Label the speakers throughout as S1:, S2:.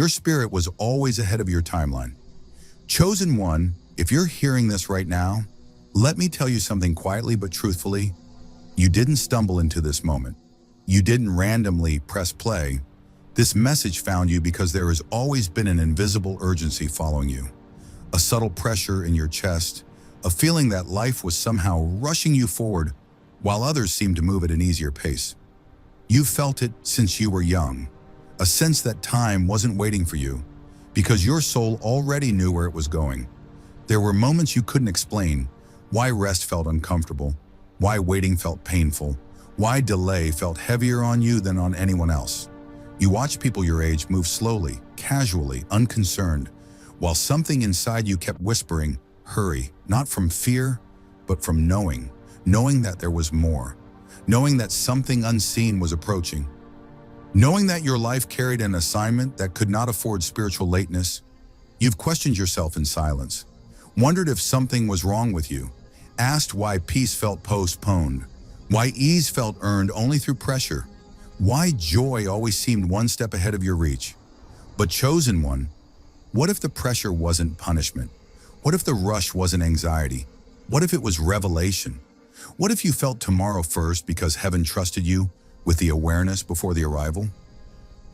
S1: Your spirit was always ahead of your timeline. Chosen one, if you're hearing this right now, let me tell you something quietly but truthfully. You didn't stumble into this moment. You didn't randomly press play. This message found you because there has always been an invisible urgency following you. A subtle pressure in your chest, a feeling that life was somehow rushing you forward while others seemed to move at an easier pace. You felt it since you were young, a sense that time wasn't waiting for you because your soul already knew where it was going. There were moments you couldn't explain, why rest felt uncomfortable, why waiting felt painful, why delay felt heavier on you than on anyone else. You watched people your age move slowly, casually, unconcerned, while something inside you kept whispering, hurry, not from fear, but from knowing that there was more, knowing that something unseen was approaching, knowing that your life carried an assignment that could not afford spiritual lateness. You've questioned yourself in silence, wondered if something was wrong with you, asked why peace felt postponed, why ease felt earned only through pressure, why joy always seemed one step ahead of your reach. But chosen one, what if the pressure wasn't punishment? What if the rush wasn't anxiety? What if it was revelation? What if you felt tomorrow first because heaven trusted you with the awareness before the arrival?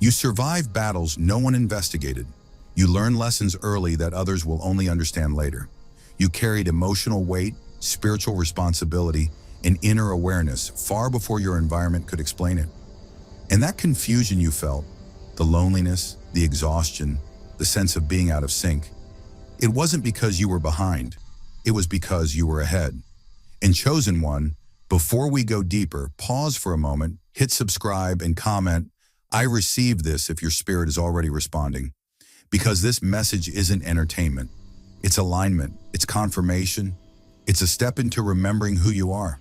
S1: You survived battles no one investigated. You learned lessons early that others will only understand later. You carried emotional weight, spiritual responsibility, and inner awareness far before your environment could explain it. And that confusion you felt, the loneliness, the exhaustion, the sense of being out of sync, it wasn't because you were behind. It was because you were ahead. And chosen one, before we go deeper, pause for a moment, hit subscribe and comment, I received this if your spirit is already responding. Because this message isn't entertainment. It's alignment, it's confirmation, it's a step into remembering who you are.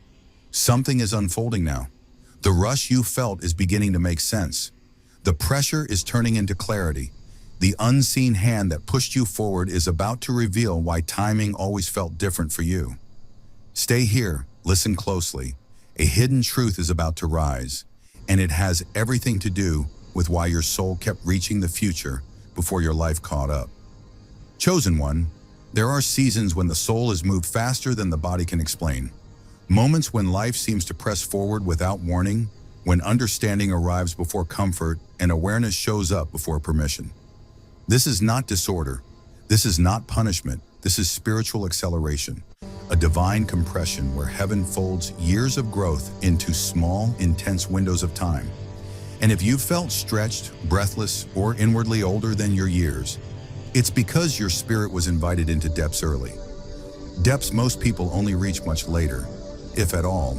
S1: Something is unfolding now. The rush you felt is beginning to make sense. The pressure is turning into clarity. The unseen hand that pushed you forward is about to reveal why timing always felt different for you. Stay here, listen closely. A hidden truth is about to rise, and it has everything to do with why your soul kept reaching the future before your life caught up. Chosen one, there are seasons when the soul is moved faster than the body can explain. Moments when life seems to press forward without warning, when understanding arrives before comfort and awareness shows up before permission. This is not disorder. This is not punishment. This is spiritual acceleration, a divine compression where heaven folds years of growth into small, intense windows of time. And if you felt stretched, breathless, or inwardly older than your years, it's because your spirit was invited into depths early. Depths most people only reach much later, if at all.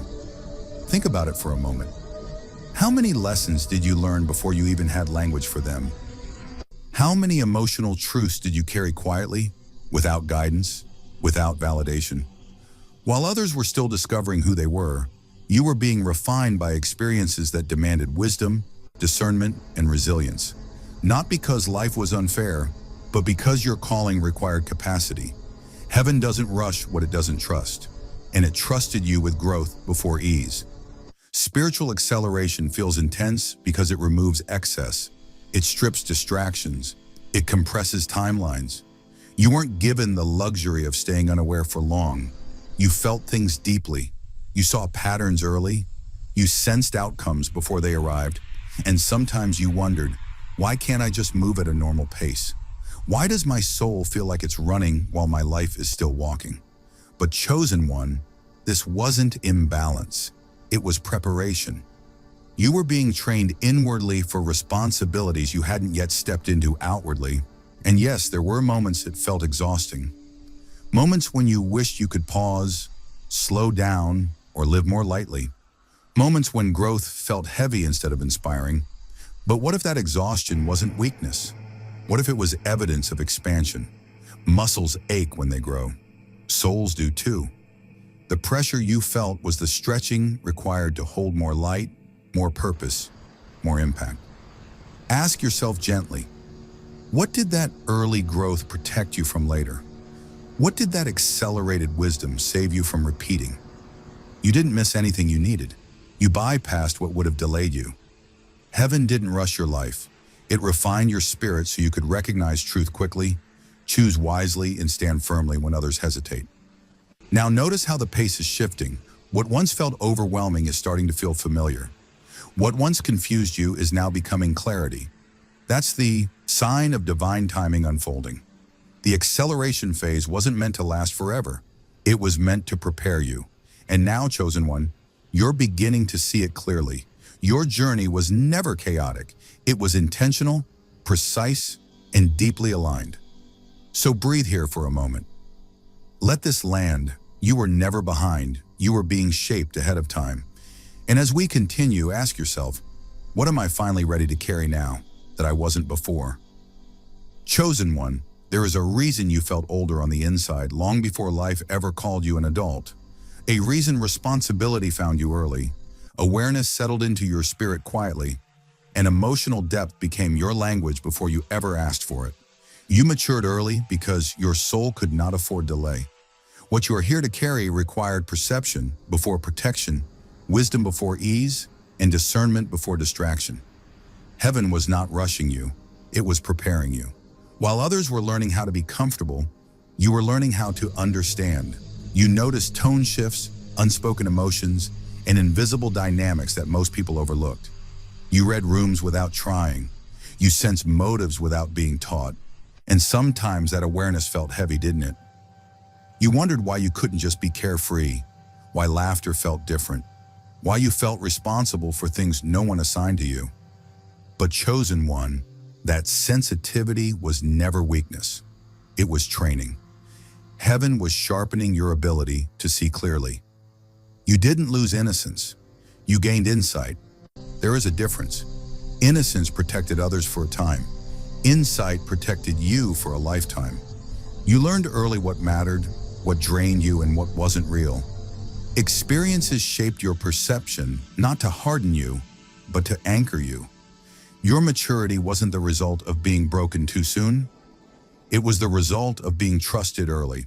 S1: Think about it for a moment. How many lessons did you learn before you even had language for them? How many emotional truths did you carry quietly, without guidance, without validation? While others were still discovering who they were, you were being refined by experiences that demanded wisdom, discernment, and resilience. Not because life was unfair, but because your calling required capacity. Heaven doesn't rush what it doesn't trust, and it trusted you with growth before ease. Spiritual acceleration feels intense because it removes excess. It strips distractions. It compresses timelines. You weren't given the luxury of staying unaware for long. You felt things deeply. You saw patterns early. You sensed outcomes before they arrived. And sometimes you wondered, why can't I just move at a normal pace? Why does my soul feel like it's running while my life is still walking? But chosen one, this wasn't imbalance. It was preparation. You were being trained inwardly for responsibilities you hadn't yet stepped into outwardly. And yes, there were moments that felt exhausting. Moments when you wished you could pause, slow down, or live more lightly. Moments when growth felt heavy instead of inspiring. But what if that exhaustion wasn't weakness? What if it was evidence of expansion? Muscles ache when they grow. Souls do too. The pressure you felt was the stretching required to hold more light, more purpose, more impact. Ask yourself gently, what did that early growth protect you from later? What did that accelerated wisdom save you from repeating? You didn't miss anything you needed. You bypassed what would have delayed you. Heaven didn't rush your life. It refined your spirit so you could recognize truth quickly, choose wisely, and stand firmly when others hesitate. Now notice how the pace is shifting. What once felt overwhelming is starting to feel familiar. What once confused you is now becoming clarity. That's the sign of divine timing unfolding. The acceleration phase wasn't meant to last forever. It was meant to prepare you. And now, chosen one, you're beginning to see it clearly. Your journey was never chaotic. It was intentional, precise, and deeply aligned. So breathe here for a moment. Let this land. You were never behind. You were being shaped ahead of time. And as we continue, ask yourself, what am I finally ready to carry now that I wasn't before? Chosen one, there is a reason you felt older on the inside long before life ever called you an adult. A reason responsibility found you early, awareness settled into your spirit quietly, and emotional depth became your language before you ever asked for it. You matured early because your soul could not afford delay. What you are here to carry required perception before protection, wisdom before ease, and discernment before distraction. Heaven was not rushing you, it was preparing you. While others were learning how to be comfortable, you were learning how to understand. You noticed tone shifts, unspoken emotions, and invisible dynamics that most people overlooked. You read rooms without trying. You sensed motives without being taught. And sometimes that awareness felt heavy, didn't it? You wondered why you couldn't just be carefree, why laughter felt different, why you felt responsible for things no one assigned to you. But chosen one, that sensitivity was never weakness. It was training. Heaven was sharpening your ability to see clearly. You didn't lose innocence. You gained insight. There is a difference. Innocence protected others for a time. Insight protected you for a lifetime. You learned early what mattered, what drained you, and what wasn't real. Experiences shaped your perception, not to harden you, but to anchor you. Your maturity wasn't the result of being broken too soon. It was the result of being trusted early.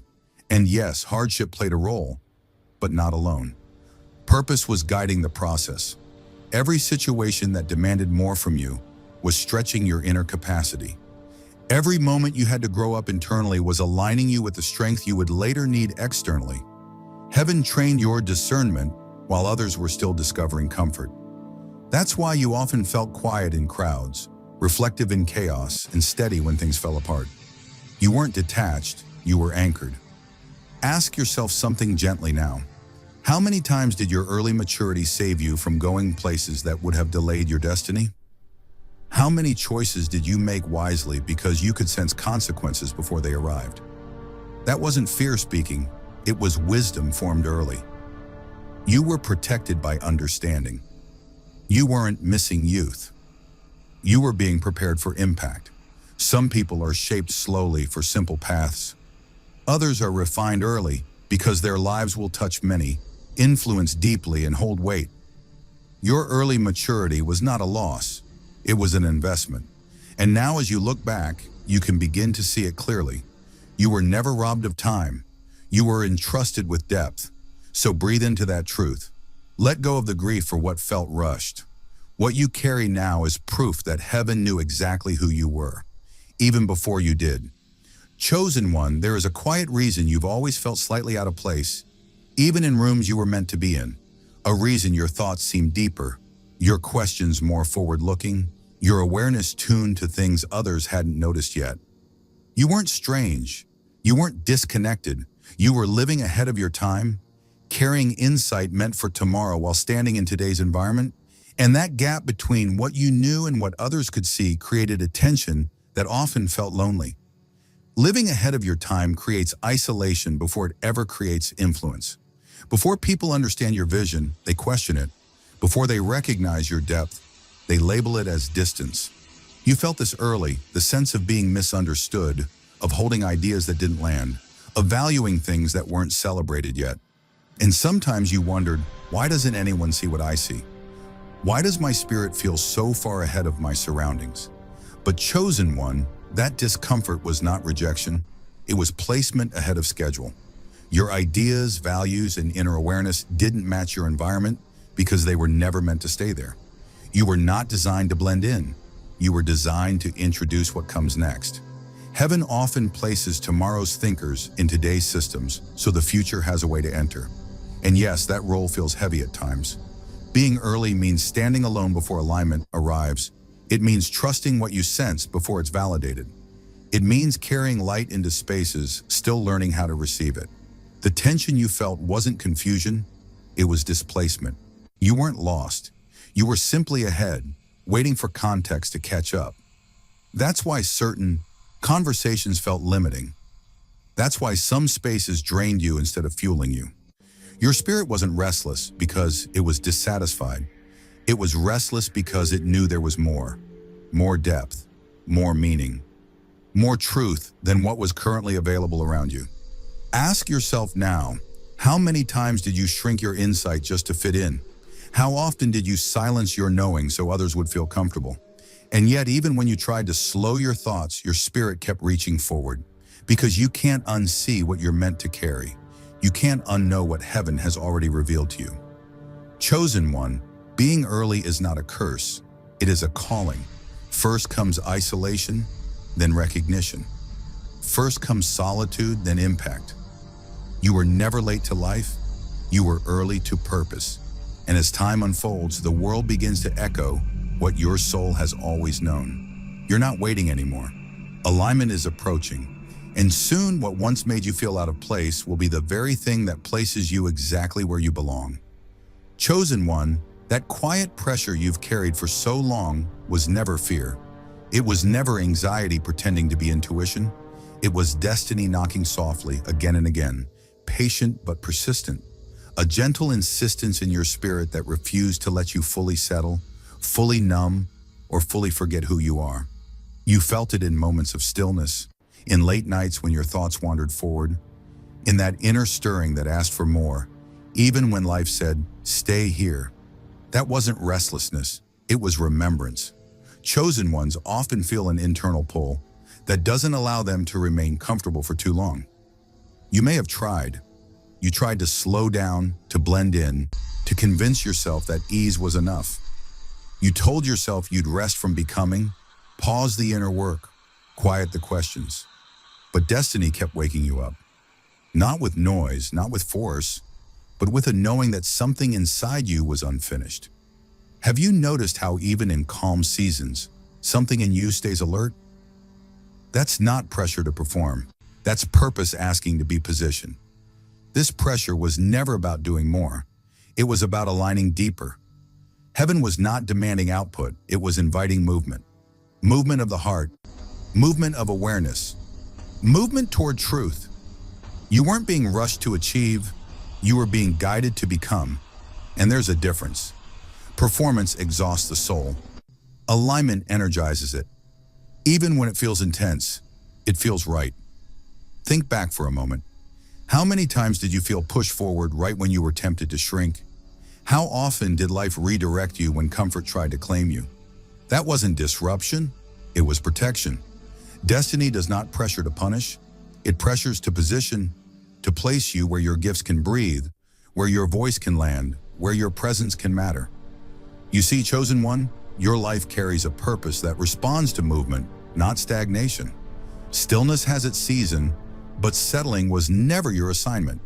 S1: And yes, hardship played a role, but not alone. Purpose was guiding the process. Every situation that demanded more from you was stretching your inner capacity. Every moment you had to grow up internally was aligning you with the strength you would later need externally. Heaven trained your discernment while others were still discovering comfort. That's why you often felt quiet in crowds, reflective in chaos, and steady when things fell apart. You weren't detached, you were anchored. Ask yourself something gently now. How many times did your early maturity save you from going places that would have delayed your destiny? How many choices did you make wisely because you could sense consequences before they arrived? That wasn't fear speaking, it was wisdom formed early. You were protected by understanding. You weren't missing youth. You were being prepared for impact. Some people are shaped slowly for simple paths. Others are refined early because their lives will touch many, influence deeply, and hold weight. Your early maturity was not a loss. It was an investment. And now as you look back, you can begin to see it clearly. You were never robbed of time. You were entrusted with depth. So breathe into that truth. Let go of the grief for what felt rushed. What you carry now is proof that heaven knew exactly who you were, even before you did. Chosen one, there is a quiet reason you've always felt slightly out of place, even in rooms you were meant to be in. A reason your thoughts seem deeper, your questions more forward-looking, your awareness tuned to things others hadn't noticed yet. You weren't strange. You weren't disconnected. You were living ahead of your time, carrying insight meant for tomorrow while standing in today's environment. And that gap between what you knew and what others could see created a tension that often felt lonely. Living ahead of your time creates isolation before it ever creates influence. Before people understand your vision, they question it. Before they recognize your depth, they label it as distance. You felt this early, the sense of being misunderstood, of holding ideas that didn't land, of valuing things that weren't celebrated yet. And sometimes you wondered, why doesn't anyone see what I see? Why does my spirit feel so far ahead of my surroundings? But chosen one, that discomfort was not rejection. It was placement ahead of schedule. Your ideas, values, and inner awareness didn't match your environment because they were never meant to stay there. You were not designed to blend in. You were designed to introduce what comes next. Heaven often places tomorrow's thinkers in today's systems, so the future has a way to enter. And yes, that role feels heavy at times. Being early means standing alone before alignment arrives. It means trusting what you sense before it's validated. It means carrying light into spaces, still learning how to receive it. The tension you felt wasn't confusion, it was displacement. You weren't lost. You were simply ahead, waiting for context to catch up. That's why certain conversations felt limiting. That's why some spaces drained you instead of fueling you. Your spirit wasn't restless because it was dissatisfied. It was restless because it knew there was more depth, more meaning, more truth than what was currently available around you. Ask yourself now, how many times did you shrink your insight just to fit in? How often did you silence your knowing so others would feel comfortable? And yet, even when you tried to slow your thoughts, your spirit kept reaching forward. Because you can't unsee what you're meant to carry. You can't unknow what heaven has already revealed to you. Chosen one, being early is not a curse. It is a calling. First comes isolation, then recognition. First comes solitude, then impact. You were never late to life. You were early to purpose. And as time unfolds, the world begins to echo what your soul has always known. You're not waiting anymore. Alignment is approaching. And soon, what once made you feel out of place will be the very thing that places you exactly where you belong. Chosen one, that quiet pressure you've carried for so long was never fear. It was never anxiety pretending to be intuition. It was destiny knocking softly again and again, patient but persistent. A gentle insistence in your spirit that refused to let you fully settle, fully numb, or fully forget who you are. You felt it in moments of stillness, in late nights when your thoughts wandered forward, in that inner stirring that asked for more, even when life said, stay here. That wasn't restlessness, it was remembrance. Chosen ones often feel an internal pull that doesn't allow them to remain comfortable for too long. You may have tried. You tried to slow down, to blend in, to convince yourself that ease was enough. You told yourself you'd rest from becoming, pause the inner work, quiet the questions. But destiny kept waking you up. Not with noise, not with force, but with a knowing that something inside you was unfinished. Have you noticed how even in calm seasons, something in you stays alert? That's not pressure to perform. That's purpose asking to be positioned. This pressure was never about doing more. It was about aligning deeper. Heaven was not demanding output, it was inviting movement. Movement of the heart, movement of awareness, movement toward truth. You weren't being rushed to achieve, you were being guided to become. And there's a difference. Performance exhausts the soul. Alignment energizes it. Even when it feels intense, it feels right. Think back for a moment. How many times did you feel pushed forward right when you were tempted to shrink? How often did life redirect you when comfort tried to claim you? That wasn't disruption, it was protection. Destiny does not pressure to punish, it pressures to position, to place you where your gifts can breathe, where your voice can land, where your presence can matter. You see, chosen one, your life carries a purpose that responds to movement, not stagnation. Stillness has its season, but settling was never your assignment.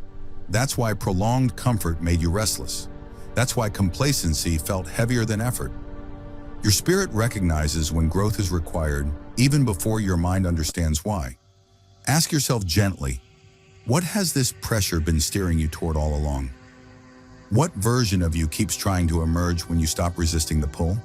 S1: That's why prolonged comfort made you restless. That's why complacency felt heavier than effort. Your spirit recognizes when growth is required, even before your mind understands why. Ask yourself gently, what has this pressure been steering you toward all along? What version of you keeps trying to emerge when you stop resisting the pull?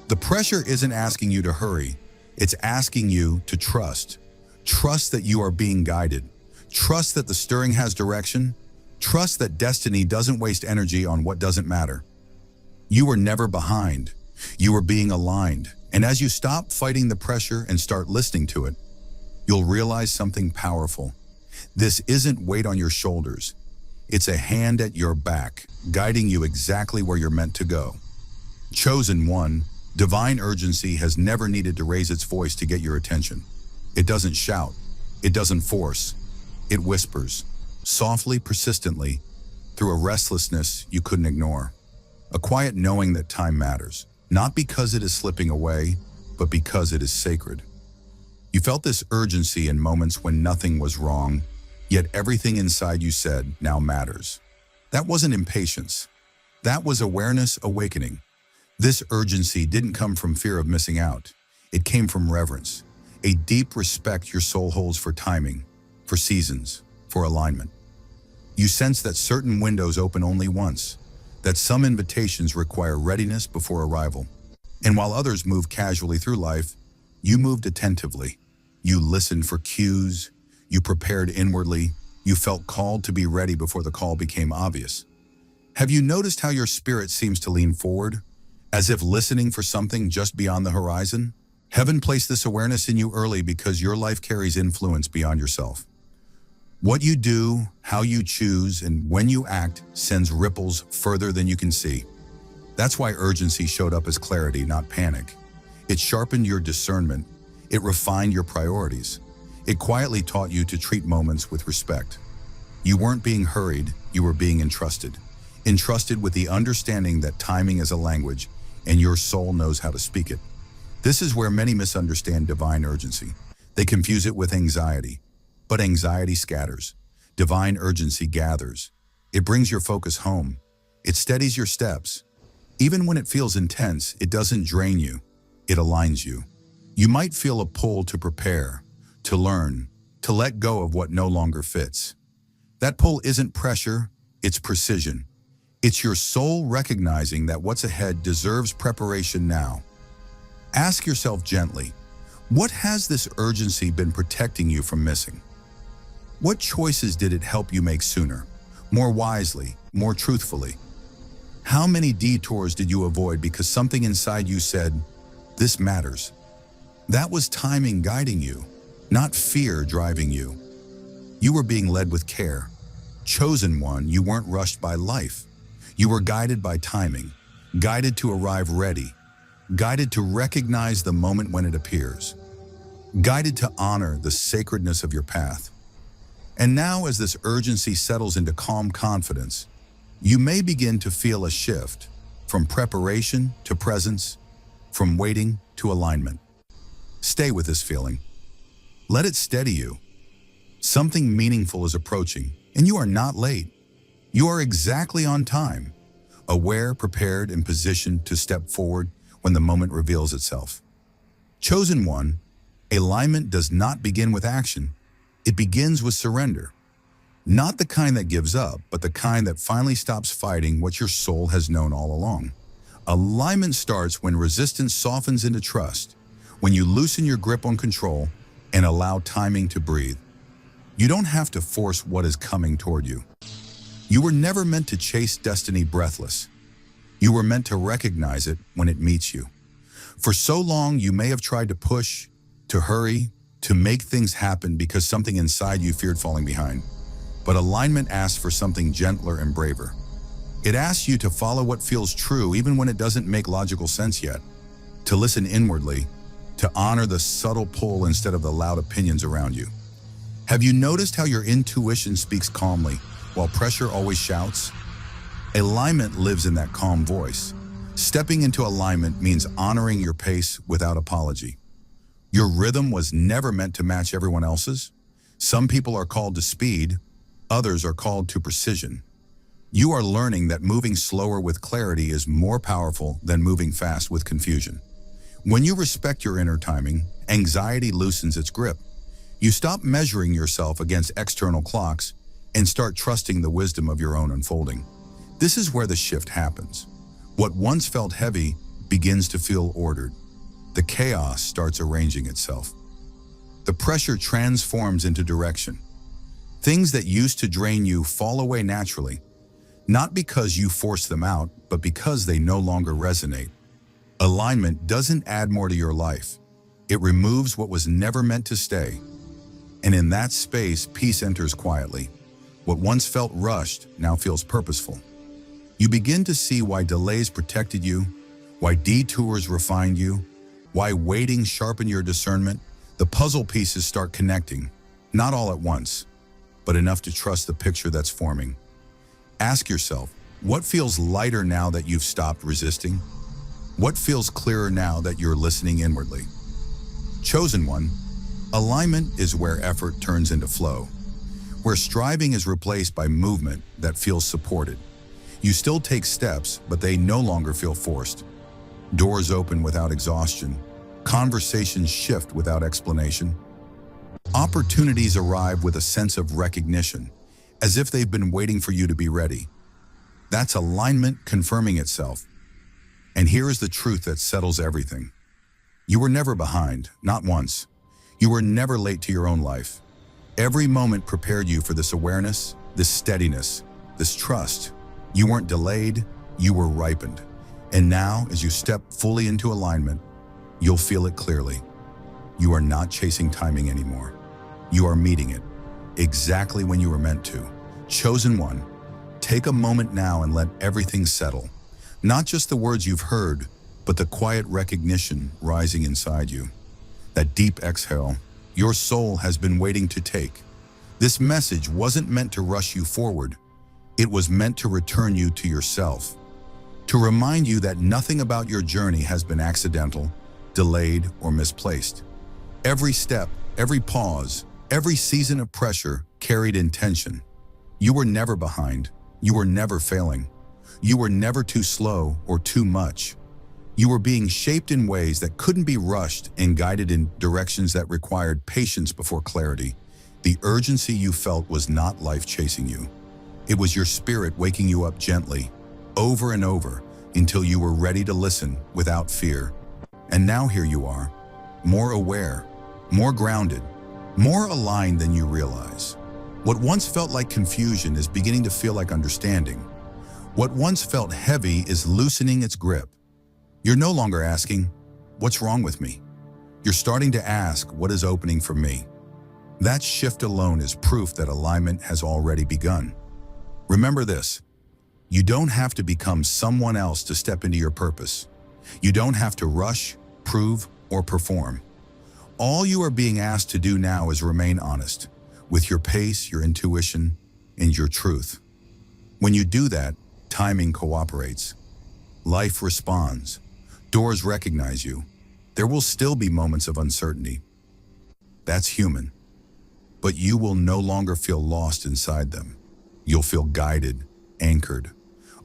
S1: The pressure isn't asking you to hurry, it's asking you to trust. Trust that you are being guided. Trust that the stirring has direction. Trust that destiny doesn't waste energy on what doesn't matter. You were never behind. You were being aligned. And as you stop fighting the pressure and start listening to it, you'll realize something powerful. This isn't weight on your shoulders. It's a hand at your back, guiding you exactly where you're meant to go. Chosen one, divine urgency has never needed to raise its voice to get your attention. It doesn't shout. It doesn't force. It whispers, softly, persistently, through a restlessness you couldn't ignore. A quiet knowing that time matters, not because it is slipping away, but because it is sacred. You felt this urgency in moments when nothing was wrong, yet everything inside you said, now matters. That wasn't impatience. That was awareness awakening. This urgency didn't come from fear of missing out. It came from reverence, a deep respect your soul holds for timing, for seasons, for alignment. You sense that certain windows open only once, that some invitations require readiness before arrival. And while others move casually through life, you moved attentively. You listened for cues, you prepared inwardly, you felt called to be ready before the call became obvious. Have you noticed how your spirit seems to lean forward, as if listening for something just beyond the horizon? Heaven placed this awareness in you early because your life carries influence beyond yourself. What you do, how you choose, and when you act sends ripples further than you can see. That's why urgency showed up as clarity, not panic. It sharpened your discernment. It refined your priorities. It quietly taught you to treat moments with respect. You weren't being hurried, you were being entrusted. Entrusted with the understanding that timing is a language and your soul knows how to speak it. This is where many misunderstand divine urgency. They confuse it with anxiety. But anxiety scatters. Divine urgency gathers. It brings your focus home. It steadies your steps. Even when it feels intense, it doesn't drain you. It aligns you. You might feel a pull to prepare, to learn, to let go of what no longer fits. That pull isn't pressure, it's precision. It's your soul recognizing that what's ahead deserves preparation now. Ask yourself gently, what has this urgency been protecting you from missing? What choices did it help you make sooner, more wisely, more truthfully? How many detours did you avoid because something inside you said, this matters? That was timing guiding you, not fear driving you. You were being led with care. Chosen one, you weren't rushed by life. You were guided by timing, guided to arrive ready, guided to recognize the moment when it appears, guided to honor the sacredness of your path. And now, as this urgency settles into calm confidence, you may begin to feel a shift from preparation to presence, from waiting to alignment. Stay with this feeling. Let it steady you. Something meaningful is approaching, and you are not late. You are exactly on time, aware, prepared, and positioned to step forward when the moment reveals itself. Chosen one, alignment does not begin with action. It begins with surrender. Not the kind that gives up, but the kind that finally stops fighting what your soul has known all along. Alignment starts when resistance softens into trust, when you loosen your grip on control and allow timing to breathe. You don't have to force what is coming toward you. You were never meant to chase destiny breathless. You were meant to recognize it when it meets you. For so long, you may have tried to push, to hurry, to make things happen because something inside you feared falling behind. But alignment asks for something gentler and braver. It asks you to follow what feels true even when it doesn't make logical sense yet, to listen inwardly, to honor the subtle pull instead of the loud opinions around you. Have you noticed how your intuition speaks calmly while pressure always shouts? Alignment lives in that calm voice. Stepping into alignment means honoring your pace without apology. Your rhythm was never meant to match everyone else's. Some people are called to speed, others are called to precision. You are learning that moving slower with clarity is more powerful than moving fast with confusion. When you respect your inner timing, anxiety loosens its grip. You stop measuring yourself against external clocks and start trusting the wisdom of your own unfolding. This is where the shift happens. What once felt heavy begins to feel ordered. The chaos starts arranging itself. The pressure transforms into direction. Things that used to drain you fall away naturally, not because you force them out, but because they no longer resonate. Alignment doesn't add more to your life. It removes what was never meant to stay. And in that space, peace enters quietly. What once felt rushed now feels purposeful. You begin to see why delays protected you, why detours refined you, why waiting sharpened your discernment. The puzzle pieces start connecting, not all at once, but enough to trust the picture that's forming. Ask yourself, what feels lighter now that you've stopped resisting? What feels clearer now that you're listening inwardly? Chosen one, alignment is where effort turns into flow, where striving is replaced by movement that feels supported. You still take steps, but they no longer feel forced. Doors open without exhaustion. Conversations shift without explanation. Opportunities arrive with a sense of recognition, as if they've been waiting for you to be ready. That's alignment confirming itself. And here is the truth that settles everything. You were never behind, not once. You were never late to your own life. Every moment prepared you for this awareness, this steadiness, this trust. You weren't delayed, you were ripened. And now, as you step fully into alignment, you'll feel it clearly. You are not chasing timing anymore. You are meeting it, exactly when you were meant to. Chosen one, take a moment now and let everything settle. Not just the words you've heard, but the quiet recognition rising inside you. That deep exhale your soul has been waiting to take. This message wasn't meant to rush you forward. It was meant to return you to yourself, to remind you that nothing about your journey has been accidental, delayed, or misplaced. Every step, every pause, every season of pressure carried intention. You were never behind. You were never failing. You were never too slow or too much. You were being shaped in ways that couldn't be rushed and guided in directions that required patience before clarity. The urgency you felt was not life chasing you. It was your spirit waking you up gently, over and over, until you were ready to listen without fear. And now here you are, more aware, more grounded, more aligned than you realize. What once felt like confusion is beginning to feel like understanding. What once felt heavy is loosening its grip. You're no longer asking, "What's wrong with me?" You're starting to ask, "What is opening for me?" That shift alone is proof that alignment has already begun. Remember this, you don't have to become someone else to step into your purpose. You don't have to rush, prove, or perform. All you are being asked to do now is remain honest with your pace, your intuition, and your truth. When you do that, timing cooperates. Life responds. Doors recognize you. There will still be moments of uncertainty. That's human. But you will no longer feel lost inside them. You'll feel guided, anchored,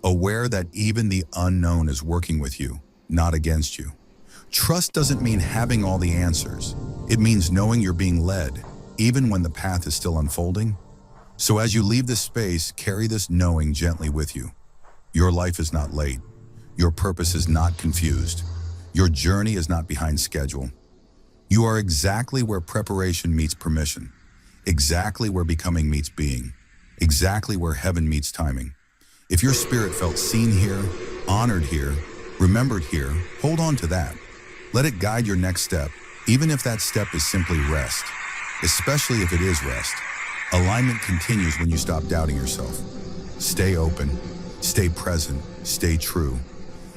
S1: aware that even the unknown is working with you, not against you. Trust doesn't mean having all the answers. It means knowing you're being led, even when the path is still unfolding. So as you leave this space, carry this knowing gently with you. Your life is not late. Your purpose is not confused. Your journey is not behind schedule. You are exactly where preparation meets permission, exactly where becoming meets being, exactly where heaven meets timing. If your spirit felt seen here, honored here, remembered here, hold on to that. Let it guide your next step, even if that step is simply rest, especially if it is rest. Alignment continues when you stop doubting yourself. Stay open, stay present, stay true.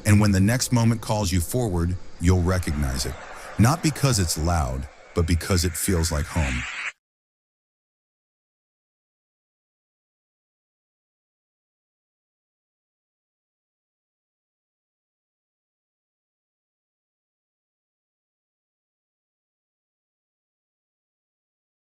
S1: And when the next moment calls you forward, you'll recognize it. Not because it's loud, but because it feels like home.